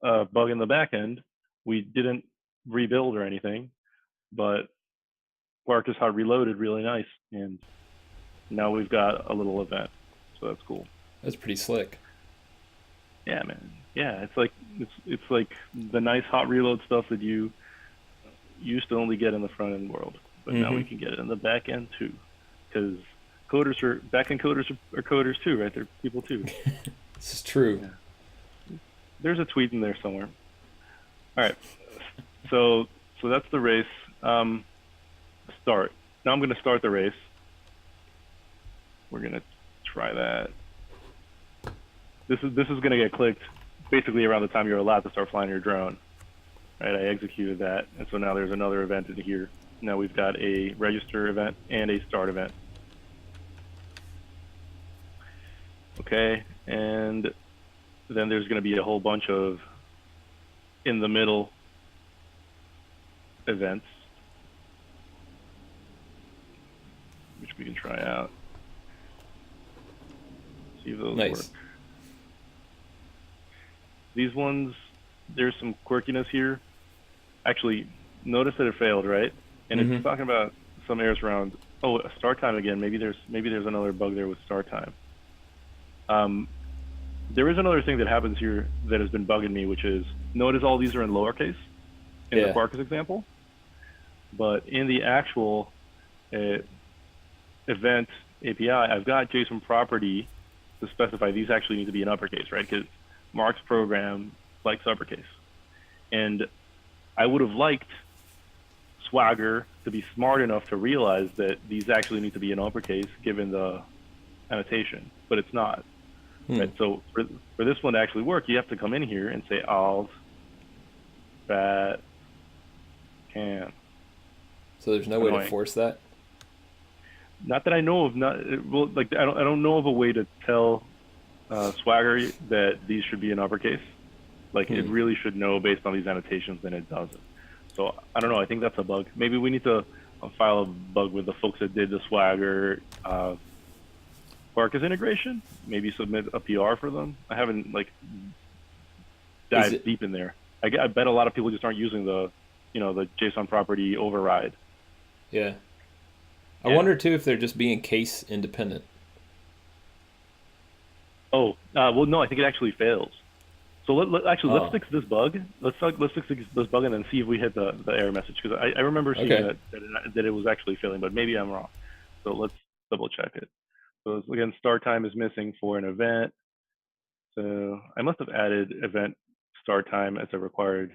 a bug in the back end. We didn't rebuild or anything, but Quark is how reloaded really nice. And now we've got a little event. So that's cool. That's pretty slick. Yeah, man. Yeah, it's like the nice hot reload stuff that you used to only get in the front end world, but now we can get it in the back end too, because back end coders are coders too, right? They're people too. This is true. Yeah. There's a tweet in there somewhere. All right, so that's the race. Start. Now I'm going to start the race. We're going to try that. This is going to get clicked basically around the time you're allowed to start flying your drone. Right, I executed that, and so now there's another event in here. Now we've got a register event and a start event. Okay, and then there's going to be a whole bunch of in the middle events, which we can try out. See if those work. These ones, there's some quirkiness here. Actually, notice that it failed, right? And it's talking about some errors around, start time again. Maybe there's another bug there with start time. There is another thing that happens here that has been bugging me, which is, notice all these are in lowercase in the Quarkus example, but in the actual event API, I've got JSON property to specify these actually need to be in uppercase, right? Because Mark's program likes uppercase. And I would have liked Swagger to be smart enough to realize that these actually need to be in uppercase given the annotation, but it's not. Right? So for this one to actually work, you have to come in here and say alt fat can. So there's no way to force that? Not that I know of. I don't know of a way to tell Swagger that these should be in uppercase. Like it really should know based on these annotations, and it doesn't. So I don't know. I think that's a bug. Maybe we need to file a bug with the folks that did the Swagger Quarkus integration. Maybe submit a PR for them. I haven't dived deep in there. I bet a lot of people just aren't using the JSON property override. Yeah. I wonder too if they're just being case independent. Oh, well, no, I think it actually fails. So let's fix this bug. Let's fix this bug and then see if we hit the error message, because I remember seeing that it was actually failing, but maybe I'm wrong. So let's double check it. So again, start time is missing for an event. So I must have added event start time as a part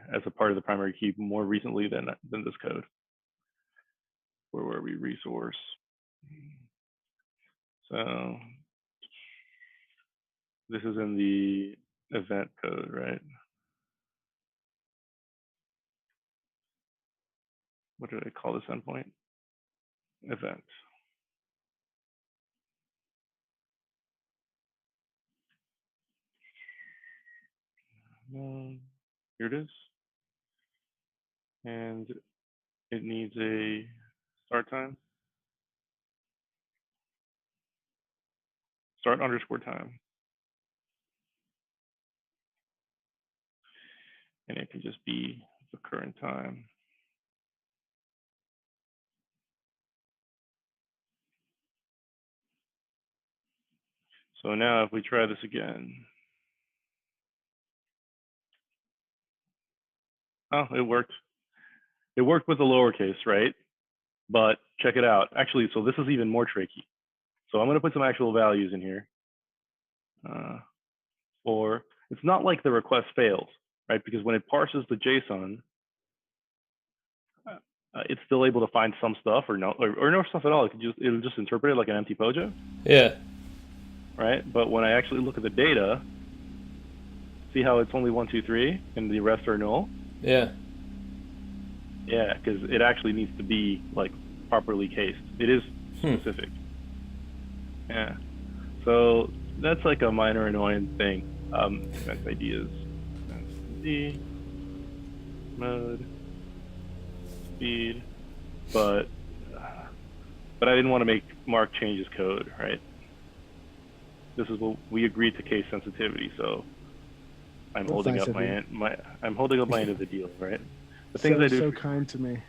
of the primary key more recently than this code. Where were we? Resource. So this is in the event code, right? What did I call this endpoint? event. Here it is. And it needs a start time. Start underscore time. And it can just be the current time. So now if we try this again. Oh, it worked. It worked with the lowercase, right? But check it out. Actually, so this is even more tricky. So I'm going to put some actual values in here. Or it's not like the request fails, right? Because when it parses the JSON, it's still able to find some stuff or no stuff at all. It'll just interpret it like an empty POJO. Yeah. Right. But when I actually look at the data, see how it's only 1, 2, 3, and the rest are null. Yeah. Yeah, because it actually needs to be like properly cased. It is specific. Yeah. So that's like a minor annoying thing. Event ideas, D, mode, speed, but I didn't want to make Mark change his code, right? This is what we agreed to case sensitivity, so I'm holding up my end of the deal, right? The things I do so kind to me.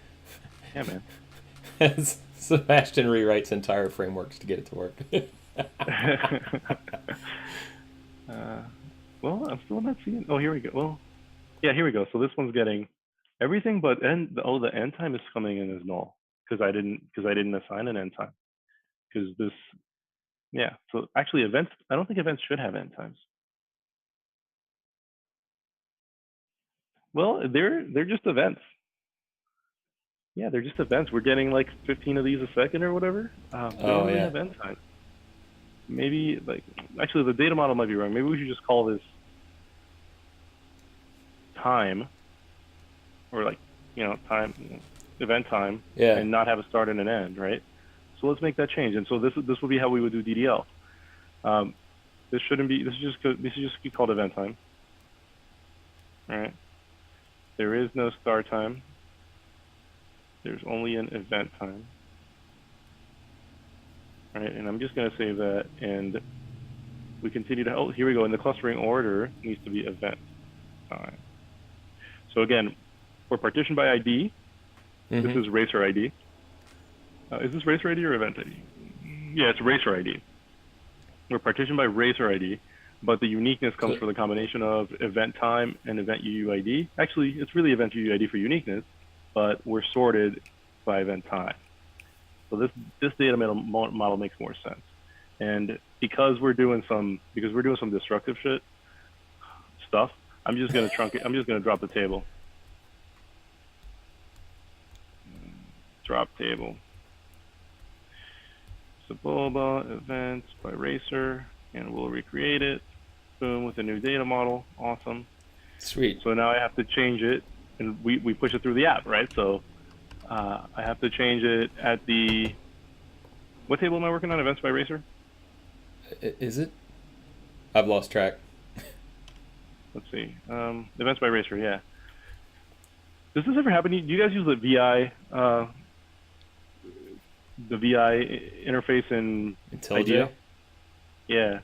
Yeah, man. Sebastian rewrites entire frameworks to get it to work. Well, I'm still not seeing. Oh, here we go. Well, yeah, here we go. So this one's getting everything but end. Oh, the end time is coming in as null because I didn't assign an end time. Because this, yeah. So actually, events. I don't think events should have end times. Well, they're just events. Yeah, they're just events. We're getting like 15 of these a second or whatever. They don't really have end time. Maybe actually the data model might be wrong. Maybe we should just call this time, or time, event time, and not have a start and an end, right? So let's make that change. And so this will be how we would do DDL. This shouldn't be. This should just be called event time. All right. There is no start time. There's only an event time. All right, and I'm just going to save that, and we continue to. Oh, here we go. And the clustering order needs to be event time. So again, we're partitioned by ID. This is racer ID. Is this racer ID or event ID? Yeah, it's racer ID. We're partitioned by racer ID, but the uniqueness comes from the combination of event time and event UUID. Actually, it's really event UUID for uniqueness, but we're sorted by event time. So this data model makes more sense. And because we're doing some destructive stuff, I'm just gonna truncate. I'm just gonna drop the table. Drop table. Saboba events by racer, and we'll recreate it. Boom, with a new data model. Awesome. Sweet. So now I have to change it, and we push it through the app, right? So I have to change it at the. What table am I working on? Events by racer? Is it? I've lost track. Let's see. Events by racer, yeah. Does this ever happen? Do you guys use the VI interface in IDEA? Yeah.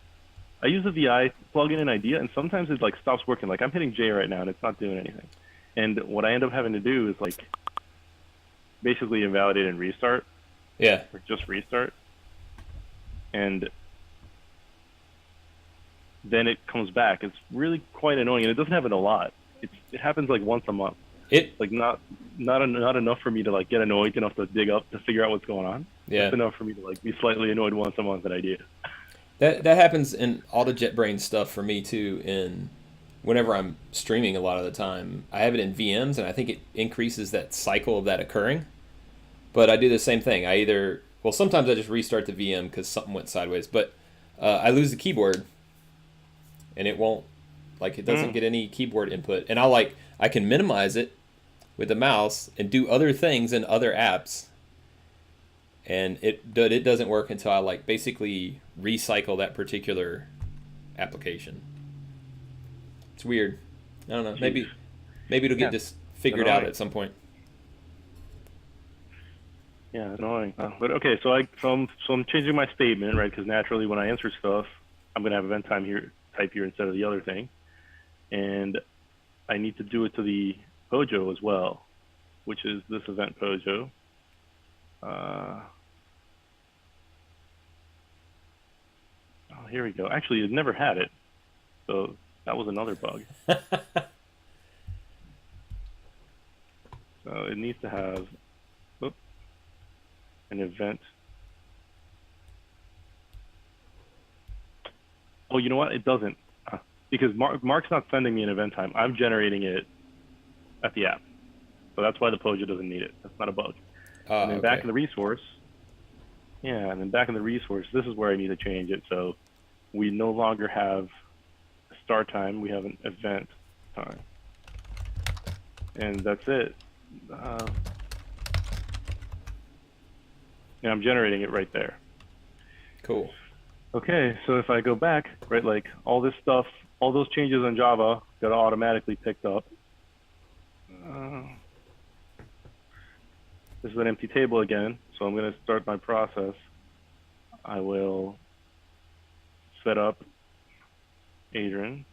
I use the VI plugin in IDEA, and sometimes it stops working. Like I'm hitting J right now, and it's not doing anything. And what I end up having to do is basically invalidate and restart. Yeah. Or just restart. And then it comes back. It's really quite annoying, and it doesn't happen a lot. It happens once a month. Not enough for me to get annoyed enough to dig up to figure out what's going on. Yeah. It's enough for me to be slightly annoyed once a month at IDEA. That happens in all the JetBrains stuff for me too. Whenever I'm streaming a lot of the time, I have it in VMs, and I think it increases that cycle of that occurring. But I do the same thing. Sometimes I just restart the VM because something went sideways. But I lose the keyboard, and it won't, it doesn't get any keyboard input. And I can minimize it with the mouse and do other things in other apps. and it doesn't work until I like basically recycle that particular application. It's weird. I don't know. Maybe it'll get just figured out at some point. Yeah, annoying. But okay, so I'm changing my statement, right? Because naturally, when I answer stuff, I'm gonna have event time here, type here instead of the other thing, and I need to do it to the Pojo as well, which is this event Pojo. Oh, here we go. Actually, it never had it, so that was another bug. So it needs to have an event. Oh, you know what? It doesn't, because Mark's not sending me an event time. I'm generating it at the app, so that's why the Pojo doesn't need it. That's not a bug. And then back in the resource, and then back in the resource, this is where I need to change it. So we no longer have a start time. We have an event time, and that's it. And I'm generating it right there. Cool. Okay, so if I go back, right, like all this stuff, all those changes in Java got automatically picked up. This is an empty table again, so I'm going to start my process. I will set up Adrian,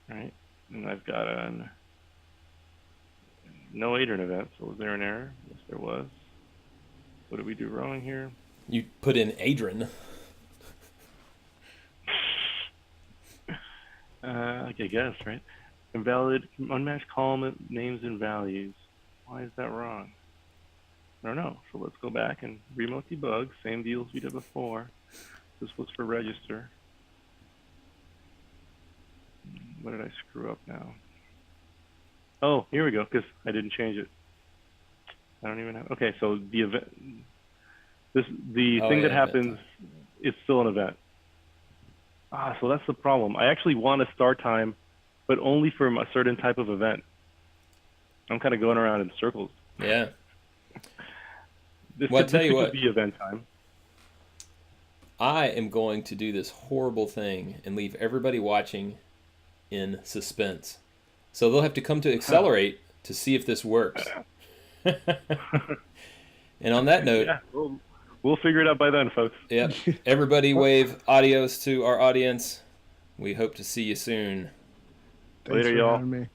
right? And I've got no Adrian event, so was there an error? Yes, there was. What did we do wrong here? You put in Adrian. I guess, right? Invalid, unmatched column names and values. Why is that wrong? I don't know. So let's go back and remote debug. Same deals we did before. This was for register. What did I screw up now? Oh, here we go, because I didn't change it. I don't even have, okay, so the event, the thing that happens is still an event. So that's the problem. I actually want a start time, but only from a certain type of event. I'm kind of going around in circles. Yeah. This Well, I'll tell you what. Be event time. I am going to do this horrible thing and leave everybody watching in suspense. So they'll have to come to Accelerate to see if this works. And on that note, yeah, we'll figure it out by then, folks. Yep. Everybody wave adios to our audience. We hope to see you soon. Thanks Later, for y'all. having me.